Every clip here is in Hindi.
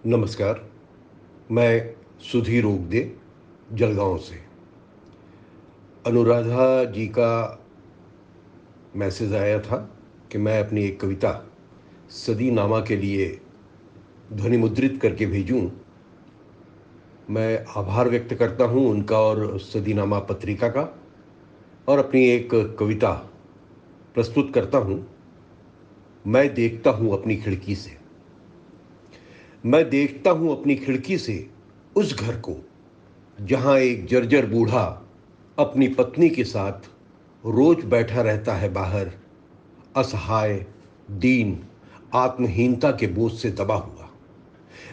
नमस्कार। मैं सुधीर ओगदे, जलगांव से। अनुराधा जी का मैसेज आया था कि मैं अपनी एक कविता सदीनामा के लिए ध्वनि मुद्रित करके भेजूं। मैं आभार व्यक्त करता हूं उनका और सदीनामा पत्रिका का, और अपनी एक कविता प्रस्तुत करता हूं। मैं देखता हूं अपनी खिड़की से। मैं देखता हूं अपनी खिड़की से उस घर को जहां एक जर्जर बूढ़ा अपनी पत्नी के साथ रोज बैठा रहता है बाहर, असहाय, दीन, आत्महीनता के बोझ से दबा हुआ।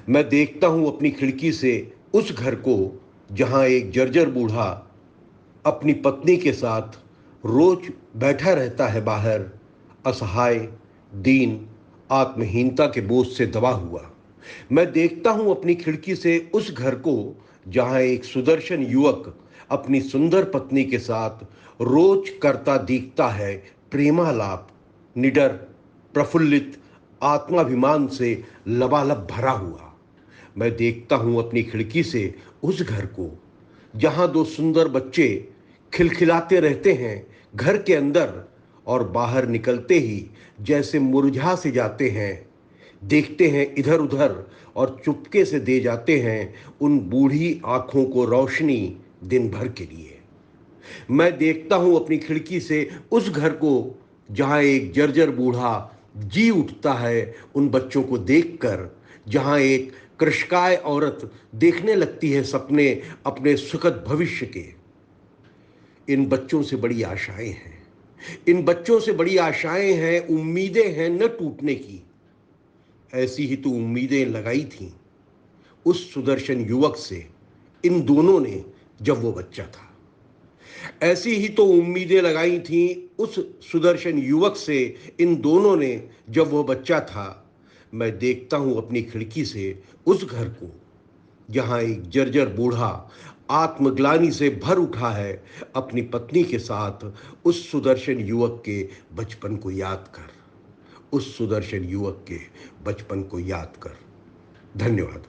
मैं देखता हूं अपनी खिड़की से उस घर को जहां एक जर्जर बूढ़ा अपनी पत्नी के साथ रोज बैठा रहता है बाहर, असहाय, दीन, आत्महीनता के बोझ से दबा हुआ। मैं देखता हूं अपनी खिड़की से उस घर को जहां एक सुदर्शन युवक अपनी सुंदर पत्नी के साथ रोज करता दिखता है प्रेमालाप, निडर, प्रफुल्लित, आत्माभिमान से लबालब भरा हुआ। मैं देखता हूं अपनी खिड़की से उस घर को जहां दो सुंदर बच्चे खिलखिलाते रहते हैं घर के अंदर, और बाहर निकलते ही जैसे मुरझा से जाते हैं, देखते हैं इधर उधर और चुपके से दे जाते हैं उन बूढ़ी आंखों को रोशनी दिन भर के लिए। मैं देखता हूं अपनी खिड़की से उस घर को जहां एक जर्जर बूढ़ा जी उठता है उन बच्चों को देखकर, जहां एक कृशकाय औरत देखने लगती है सपने अपने सुखद भविष्य के। इन बच्चों से बड़ी आशाएं हैं, इन बच्चों से बड़ी आशाएं हैं, उम्मीदें हैं न टूटने की। ऐसी ही तो उम्मीदें लगाई थीं उस सुदर्शन युवक से इन दोनों ने जब वो बच्चा था। ऐसी ही तो उम्मीदें लगाई थीं उस सुदर्शन युवक से इन दोनों ने जब वो बच्चा था। मैं देखता हूं अपनी खिड़की से उस घर को जहां एक जर्जर बूढ़ा आत्मग्लानि से भर उठा है अपनी पत्नी के साथ, उस सुदर्शन युवक के बचपन को याद कर, उस सुदर्शन युवक के बचपन को याद कर। धन्यवाद।